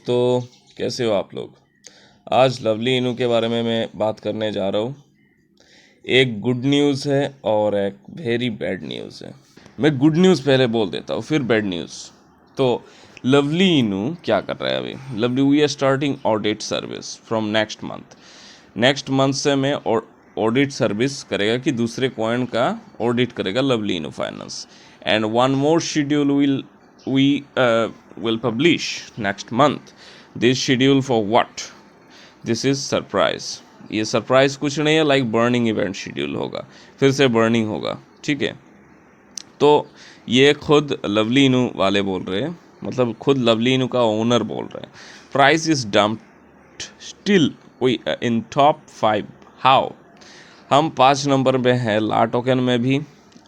दोस्तों, कैसे हो आप लोग। आज लवली इनू के बारे में मैं बात करने जा रहा हूँ। एक गुड न्यूज़ है और एक वेरी बैड न्यूज़ है। मैं गुड न्यूज़ पहले बोल देता हूँ, फिर बैड न्यूज़। तो लवली इनू क्या कर रहा है अभी। Lovely we are starting audit service from next month से मैं ऑडिट सर्विस करेगा कि दूसरे कॉइन का ऑडिट करेगा लवली इनू finance. And one more schedule will publish next month. This schedule for what? This is surprise. ये सरप्राइज कुछ नहीं है, लाइक बर्निंग इवेंट शेड्यूल होगा, फिर से बर्निंग होगा, ठीक है। तो ये खुद लवली इनू वाले बोल रहे हैं, मतलब खुद लवली इनू का ओनर बोल रहे हैं। Price is dumped still we in top 5। How? हम 5 नंबर पे हैं ला टोकन में भी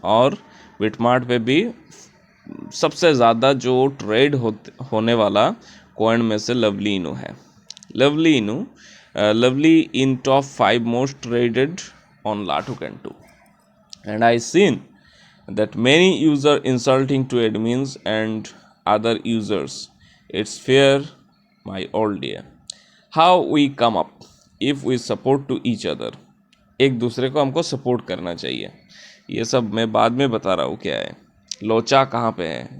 और बिटमार्ट पे भी। सबसे ज़्यादा जो ट्रेड होने वाला कॉइन में से लवली इनू है। Lovely in top 5 most traded on ला token 2 and I seen that many user insulting to admins and other users. It's fair, my old dear. How we come up if we support to each other. एक दूसरे को हमको support करना चाहिए। ये सब मैं बाद में बता रहा हूँ क्या है। लोचा कहाँ पे है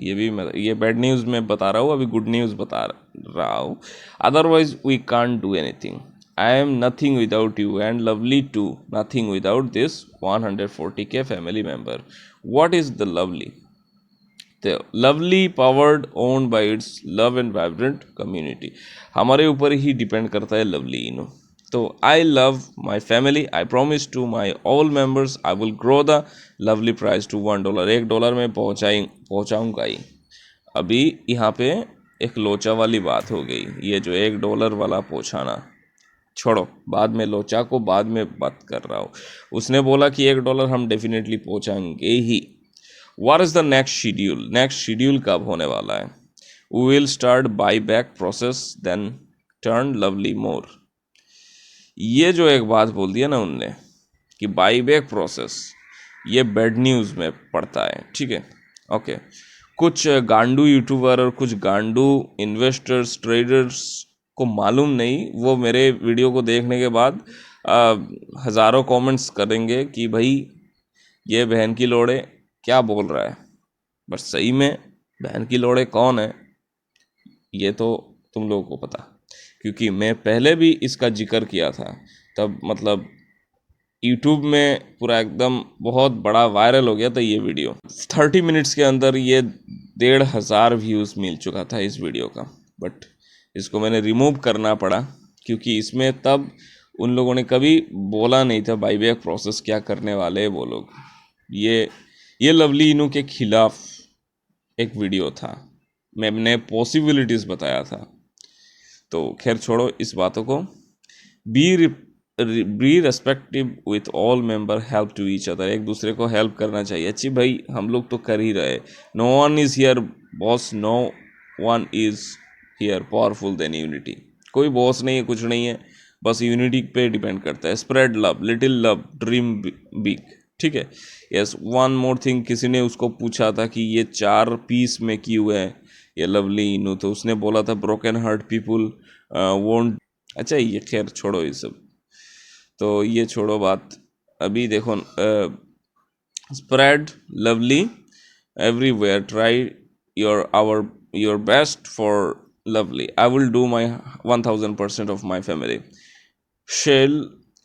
ये बैड न्यूज़ में बता रहा हूँ, अभी गुड न्यूज़ बता रहा हूँ। Otherwise we can't do anything. I am nothing without you and lovely too, nothing without this 140k family member. What is the lovely? The lovely powered owned by its love and vibrant community. हमारे ऊपर ही depend करता है Lovely Inu. तो I love my family, I promise to my all members I will grow the Lovely price to $1। $1 में पहुँचाऊँगा ही। अभी यहाँ पे एक लोचा वाली बात हो गई, ये जो $1 वाला पहुँचाना छोड़ो, बाद में लोचा को बाद में बात कर रहा हूँ। उसने बोला कि $1 हम डेफिनेटली पहुँचाएंगे ही। What is the next schedule कब होने वाला है? We will start buy back process then turn lovely more. ये जो एक बात बोल दिया ना उनने कि बाई बैक प्रोसेस, ये बैड न्यूज़ में पड़ता है, ठीक है। ओके, कुछ गांडू यूट्यूबर और कुछ गांडू इन्वेस्टर्स ट्रेडर्स को मालूम नहीं, वो मेरे वीडियो को देखने के बाद हज़ारों कमेंट्स करेंगे कि भाई ये बहन की लोड़े क्या बोल रहा है। बट सही में बहन की लोड़े कौन है ये तो तुम लोगों को पता, क्योंकि मैं पहले भी इसका जिक्र किया था। तब मतलब यूट्यूब में पूरा एकदम बहुत बड़ा वायरल हो गया था ये वीडियो। 30 मिनट्स के अंदर ये 1,500 व्यूज़ मिल चुका था इस वीडियो का। बट इसको मैंने रिमूव करना पड़ा क्योंकि इसमें तब उन लोगों ने कभी बोला नहीं था बाईबैक प्रोसेस क्या करने वाले हैं वो लोग। ये लवली इनू के खिलाफ एक वीडियो था, मैंने पॉसिबिलिटीज़ बताया था। तो खैर छोड़ो इस बातों को। Be respective with all member, help to each other. एक दूसरे को हेल्प करना चाहिए। अच्छी भाई हम लोग तो कर ही रहे। No one is here boss, no one is here powerful then unity. कोई बॉस नहीं है, कुछ नहीं है, बस यूनिटी पे डिपेंड करता है। Spread love, little love, dream big, ठीक है। यस, वन मोर थिंग, किसी ने उसको पूछा था कि ये 4 पीस में क्यों है ये लवली इनू, तो उसने बोला था ब्रोकन हार्ट पीपुल वोंट। अच्छा ये खैर छोड़ो ये सब, तो ये छोड़ो बात। अभी देखो, spread lovely everywhere, try your best for lovely. I will do my 1000% of my family. Shall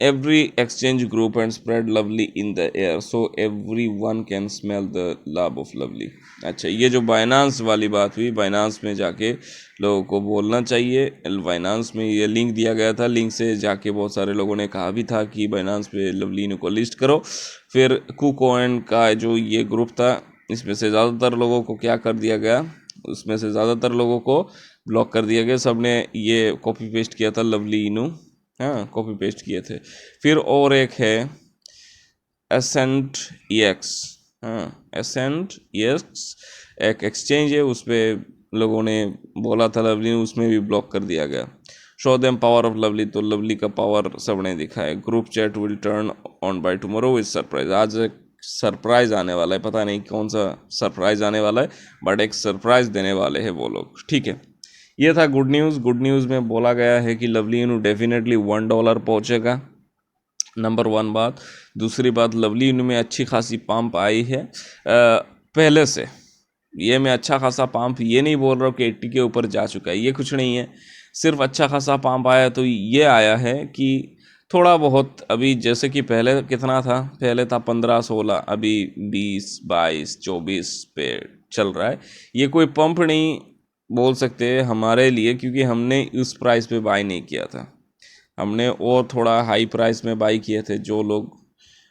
every exchange group and spread lovely in the air so everyone can smell the love of lovely. अच्छा, ये जो Binance वाली बात हुई, Binance में जाके लोगों को बोलना चाहिए। बाइनांस में ये लिंक दिया गया था, लिंक से जाके बहुत सारे लोगों ने कहा भी था कि बाइनांस पे लवली इनू को लिस्ट करो। फिर कुकॉइन का जो ये ग्रुप था, इसमें से ज़्यादातर लोगों को क्या कर दिया गया, उसमें से ज़्यादातर लोगों को ब्लॉक कर दिया गया। सब ने ये कॉपी पेस्ट किया था लवली इनू, हाँ कॉपी पेस्ट किए थे। फिर और एक है एसेंट EX, हाँ एसेंट EX एक एक्सचेंज है, उस पर लोगों ने बोला था लवली, उसमें भी ब्लॉक कर दिया गया। Show them power of lovely, तो लवली का पावर सबने दिखाया। Group chat will turn on by tomorrow with surprise. आज एक सरप्राइज़ आने वाला है, पता नहीं कौन सा सरप्राइज़ आने वाला है, बट एक सरप्राइज़ देने वाले हैं वो लोग, ठीक है। ये था गुड न्यूज़। गुड न्यूज़ में बोला गया है कि लवली इनू डेफिनेटली $1 पहुंचेगा, नंबर वन बात। दूसरी बात, लवली इनू में अच्छी खासी पंप आई है पहले से। ये मैं अच्छा खासा पंप ये नहीं बोल रहा हूँ कि 80 के ऊपर जा चुका है, ये कुछ नहीं है। सिर्फ अच्छा खासा पंप आया तो ये आया है कि थोड़ा बहुत अभी, जैसे कि पहले कितना था, पहले था 15-16, अभी 20-22-24 पे चल रहा है। ये कोई पंप नहीं बोल सकते हमारे लिए, क्योंकि हमने उस प्राइस पे बाई नहीं किया था। हमने और थोड़ा हाई प्राइस में बाई किए थे। जो लोग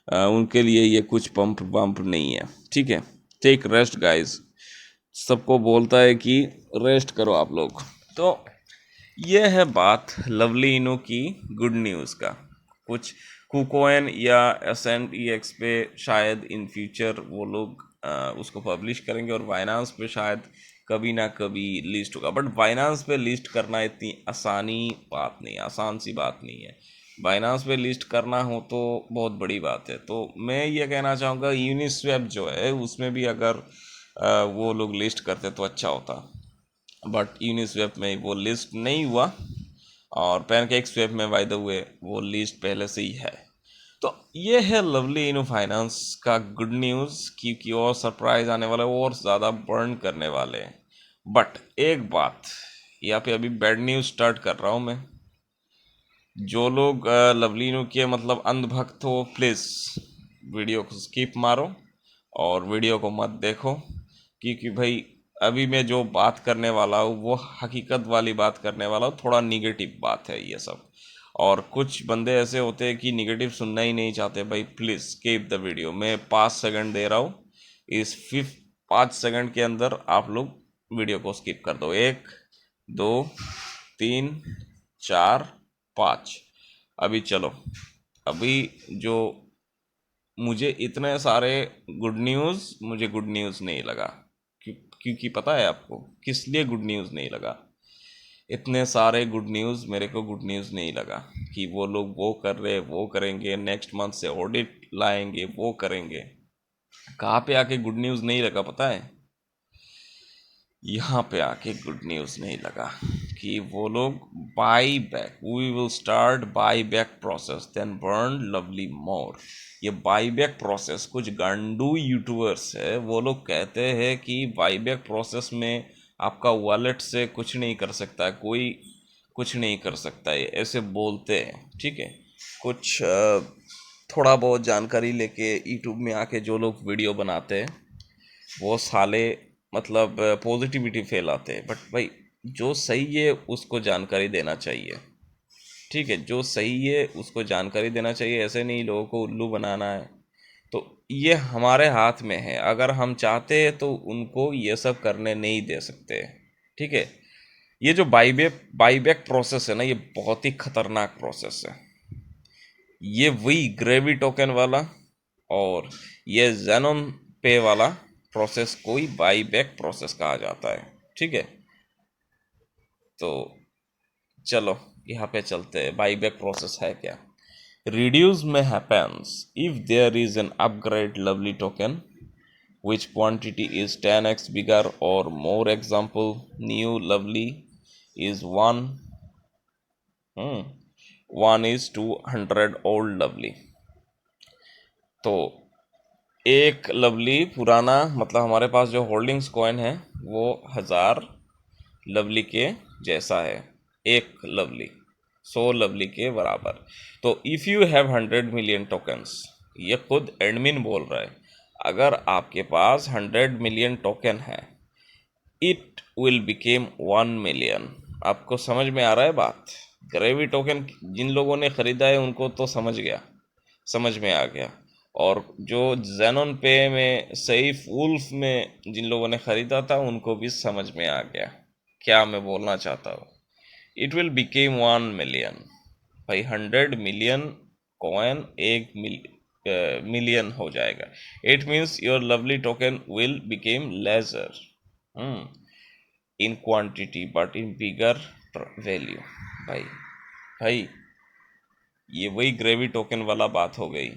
उनके लिए ये कुछ पंप वंप नहीं है, ठीक है। टेक रेस्ट गाइस, सबको बोलता है कि रेस्ट करो आप लोग। तो ये है बात लवली इनो की गुड न्यूज़ का। कुछ कुकोइन या SNEX पे शायद इन फ्यूचर वो लोग उसको पब्लिश करेंगे, और बाइनांस पे शायद कभी ना कभी लिस्ट होगा। बट बाइनांस पे लिस्ट करना इतनी आसान सी बात नहीं है। बाइनांस पे लिस्ट करना हो तो बहुत बड़ी बात है। तो मैं ये कहना चाहूँगा, यूनिस्वैप जो है उसमें भी अगर वो लोग लिस्ट करते तो अच्छा होता। बट यूनिस्वैप में वो लिस्ट नहीं हुआ, और पैनकेक स्वैप में बाय द वे वो लिस्ट पहले से ही है। तो ये है लवली इनो फाइनेंस का गुड न्यूज़, क्योंकि और सरप्राइज आने वाला है और ज़्यादा बर्न करने वाले हैं। बट एक बात यहाँ पे, अभी बैड न्यूज़ स्टार्ट कर रहा हूँ मैं। जो लोग लवली इनो के मतलब अंधभक्त हो, प्लीज़ वीडियो को स्किप मारो और वीडियो को मत देखो, क्योंकि भाई अभी मैं जो बात करने वाला हूँ वो हकीकत वाली बात करने वाला हूँ। थोड़ा निगेटिव बात है ये सब, और कुछ बंदे ऐसे होते हैं कि निगेटिव सुनना ही नहीं चाहते। भाई प्लीज़ स्किप द वीडियो। मैं 5 सेकंड दे रहा हूँ, इस 5 सेकंड के अंदर आप लोग वीडियो को स्किप कर दो। 1 2 3 4 5। अभी चलो, अभी जो मुझे इतने सारे मुझे गुड न्यूज़ नहीं लगा। क्योंकि पता है आपको किस लिए गुड न्यूज़ नहीं लगा? इतने सारे गुड न्यूज़ मेरे को गुड न्यूज़ नहीं लगा कि वो लोग वो कर रहे, वो करेंगे, नेक्स्ट मंथ से ऑडिट लाएंगे, वो करेंगे। कहाँ पे आके गुड न्यूज़ नहीं लगा पता है? यहाँ पे आके गुड न्यूज़ नहीं लगा कि वो लोग buy back, we will start buy back process then burn lovely more. ये बाई बैक प्रोसेस, कुछ गांडू यूट्यूबर्स है वो लोग कहते हैं कि बाई बैक प्रोसेस में आपका वॉलेट से कुछ नहीं कर सकता, कोई कुछ नहीं कर सकता, ये ऐसे बोलते हैं, ठीक है। कुछ थोड़ा बहुत जानकारी लेके यूट्यूब में आके जो लोग वीडियो बनाते हैं वो साले मतलब पॉजिटिविटी फैलाते हैं। बट भाई जो सही है उसको जानकारी देना चाहिए, ठीक है। जो सही है उसको जानकारी देना चाहिए, ऐसे नहीं लोगों को उल्लू बनाना है। तो ये हमारे हाथ में है, अगर हम चाहते हैं तो उनको ये सब करने नहीं दे सकते, ठीक है। ये जो बाईबैक प्रोसेस है ना, ये बहुत ही खतरनाक प्रोसेस है। ये वही ग्रेवी टोकन वाला और ये जेनोन पे वाला प्रोसेस को ही बाई बैक प्रोसेस कहा जाता है, ठीक है। तो चलो यहाँ पे चलते हैं, बाई बैक प्रोसेस है क्या। रिड्यूस में happens if there is an upgrade Lovely token which quantity is 10x bigger or more. Example, new lovely is 1 is to 100 old lovely। तो एक लवली पुराना, मतलब हमारे पास जो होल्डिंग्स कॉइन है वो 1000 लवली के जैसा है। एक लवली 100 लवली के बराबर। तो if you have 100 million tokens, ये खुद एडमिन बोल रहा है, अगर आपके पास 100 मिलियन टोकन है, इट विल बिकेम 1 मिलियन। आपको समझ में आ रहा है बात? ग्रेवी टोकन जिन लोगों ने ख़रीदा है उनको तो समझ में आ गया। और जो जेनोन पे में सईफ वुल्फ में जिन लोगों ने ख़रीदा था उनको भी समझ में आ गया क्या मैं बोलना चाहता हूँ। It will become 1 million. भाई 100 मिलियन कॉइन एक मिलियन हो जाएगा। It means your Lovely token will become lesser in quantity but in bigger value. भाई भाई ये वही ग्रेवी टोकन वाला बात हो गई।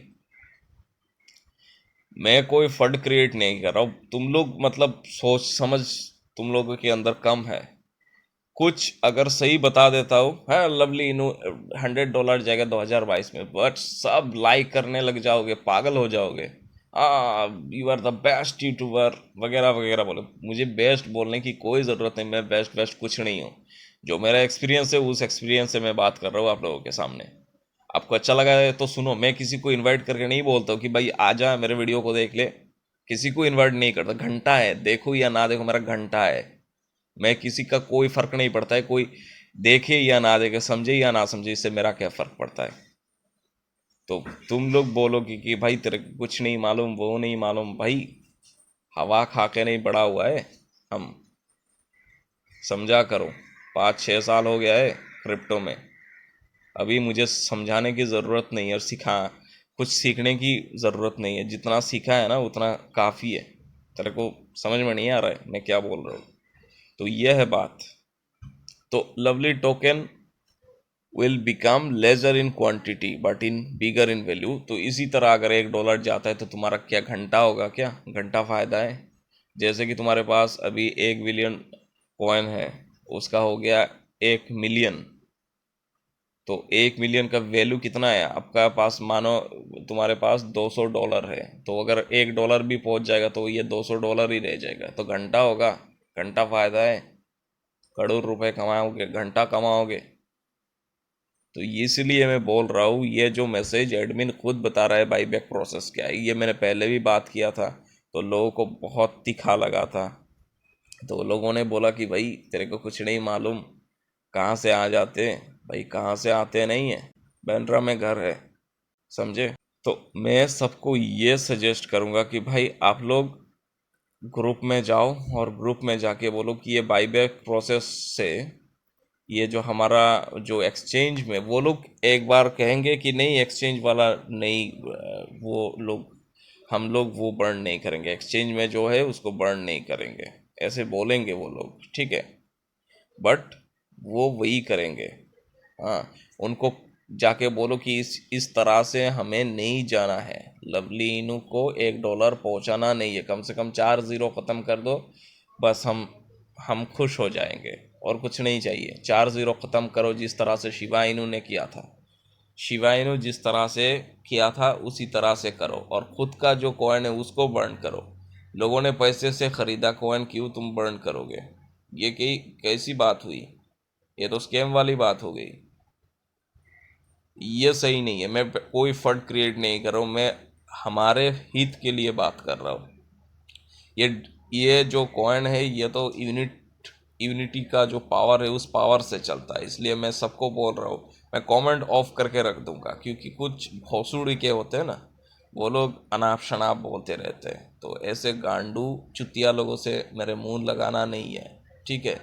मैं कोई फंड क्रिएट नहीं कर रहा हूँ, तुम लोग मतलब सोच समझ तुम लोगों के अंदर कम है। कुछ अगर सही बता देता हूँ है लवली इनू $100 जाएगा 2022 में, बट सब लाइक करने लग जाओगे, पागल हो जाओगे। You are the best YouTuber वगैरह वगैरह बोले। मुझे बेस्ट बोलने की कोई ज़रूरत नहीं, मैं बेस्ट बेस्ट कुछ नहीं हूँ। जो मेरा एक्सपीरियंस है उस एक्सपीरियंस से मैं बात कर रहा हूँ आप लोगों के सामने। आपको अच्छा लगा है तो सुनो, मैं किसी को इनवाइट करके नहीं बोलता हूँ कि भाई आ जा मेरे वीडियो को देख ले। किसी को इनवाइट नहीं करता। घंटा है, देखो या ना देखो मेरा घंटा है। मैं किसी का कोई फर्क नहीं पड़ता है, कोई देखे या ना देखे, समझे या ना समझे, इससे मेरा क्या फर्क पड़ता है। तो तुम लोग बोलोगे कि भाई तेरे को कुछ नहीं मालूम, वो नहीं मालूम। भाई हवा खा के नहीं बड़ा हुआ है हम, समझा करो। 5-6 साल हो गया है क्रिप्टो में। अभी मुझे समझाने की ज़रूरत नहीं है और कुछ सीखने की ज़रूरत नहीं है। जितना सीखा है ना उतना काफ़ी है। तेरे को समझ में नहीं आ रहा है मैं क्या बोल रहा हूँ। तो यह है बात। तो Lovely token will become lesser in quantity but in bigger in value. तो इसी तरह अगर $1 जाता है तो तुम्हारा क्या घंटा होगा? क्या घंटा फ़ायदा है? जैसे कि तुम्हारे पास अभी 1 बिलियन कॉइन है, उसका हो गया 1 मिलियन। तो 1 मिलियन का वैल्यू कितना है आपका पास? मानो तुम्हारे पास $200 है, तो अगर $1 भी पहुंच जाएगा तो ये $200 ही रह जाएगा। तो घंटा होगा, घंटा फ़ायदा है। करोड़ रुपए कमाओगे, घंटा कमाओगे। तो इसलिए मैं बोल रहा हूँ, ये जो मैसेज एडमिन खुद बता रहा है बाई बैक प्रोसेस क्या है, ये मैंने पहले भी बात किया था तो लोगों को बहुत तीखा लगा था। तो लोगों ने बोला कि भाई तेरे को कुछ नहीं मालूम, कहाँ से आ जाते हैं भाई, कहाँ से आते नहीं है, बैंड्रा में घर है, समझे। तो मैं सबको ये सजेस्ट करूँगा कि भाई आप लोग ग्रुप में जाओ और ग्रुप में जाके बोलो कि ये बाईबैक प्रोसेस से ये जो हमारा जो एक्सचेंज में, वो लोग एक बार कहेंगे कि नहीं एक्सचेंज वाला नहीं, वो लोग हम लोग वो बर्न नहीं करेंगे, एक्सचेंज में जो है उसको बर्न नहीं करेंगे, ऐसे बोलेंगे वो लोग, ठीक है। बट वो वही करेंगे। हाँ, उनको जाके बोलो कि इस तरह से हमें नहीं जाना है। लवली इनू को $1 पहुंचाना नहीं है, कम से कम 4 ज़ीरो ख़त्म कर दो, बस हम खुश हो जाएंगे और कुछ नहीं चाहिए। 4 ज़ीरो ख़त्म करो जिस तरह से शिवा इनू ने किया था। शिवा इनू जिस तरह से किया था उसी तरह से करो, और ख़ुद का जो कॉइन है उसको बर्न करो। लोगों ने पैसे से ख़रीदा कॉइन, क्यों तुम बर्न करोगे? ये कैसी बात हुई? ये तो स्कैम वाली बात हो गई। ये सही नहीं है। मैं कोई फंड क्रिएट नहीं कर रहा हूँ, मैं हमारे हित के लिए बात कर रहा हूँ। ये ये जो कॉइन है ये तो यूनिटी का जो पावर है उस पावर से चलता है, इसलिए मैं सबको बोल रहा हूँ। मैं कमेंट ऑफ करके रख दूंगा, क्योंकि कुछ भोसड़ी के होते हैं ना, वो लोग अनाप शनाप बोलते रहते हैं। तो ऐसे गांडू चुतिया लोगों से मेरे मुंह लगाना नहीं है, ठीक है।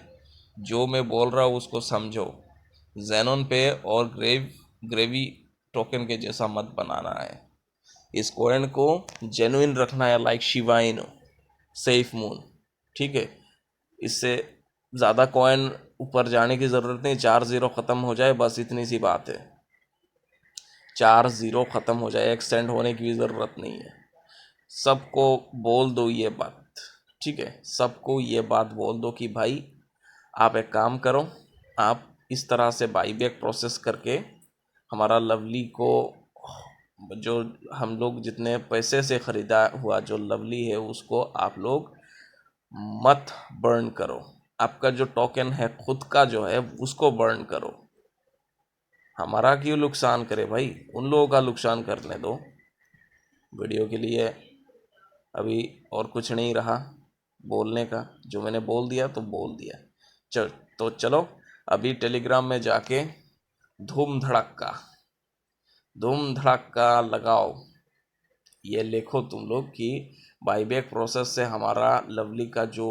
जो मैं बोल रहा हूँ उसको समझो। जेनोन पे और ग्रेवी टोकन के जैसा मत बनाना है। इस कॉइन को जेन्युइन रखना है, लाइक शिवाइनो, सेफ मून, ठीक है। इससे ज़्यादा कॉइन ऊपर जाने की ज़रूरत नहीं। 4 ज़ीरो ख़त्म हो जाए बस, इतनी सी बात है। 4 ज़ीरो ख़त्म हो जाए, एक्सटेंड होने की भी ज़रूरत नहीं है। सबको बोल दो ये बात, ठीक है। सबको ये बात बोल दो कि भाई आप एक काम करो, आप इस तरह से बाईबैक प्रोसेस करके हमारा लवली को, जो हम लोग जितने पैसे से ख़रीदा हुआ जो लवली है उसको आप लोग मत बर्न करो। आपका जो टोकन है खुद का जो है उसको बर्न करो। हमारा क्यों नुकसान करे भाई, उन लोगों का नुकसान करने दो। वीडियो के लिए अभी और कुछ नहीं रहा बोलने का, जो मैंने बोल दिया तो बोल दिया। तो चलो अभी टेलीग्राम में जाके धूम धड़क्का लगाओ। ये लिखो तुम लोग कि बाईबैक प्रोसेस से हमारा लवली का जो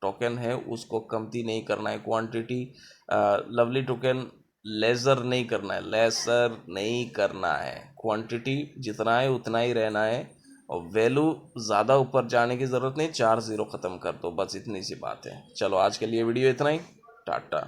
टोकन है उसको कमती नहीं करना है, क्वांटिटी लवली टोकन लेसर नहीं करना है, क्वांटिटी जितना है उतना ही रहना है, और वैल्यू ज़्यादा ऊपर जाने की ज़रूरत नहीं। 4 ज़ीरो ख़त्म कर दो, बस इतनी सी बात है। चलो आज के लिए वीडियो इतना ही। टाटा।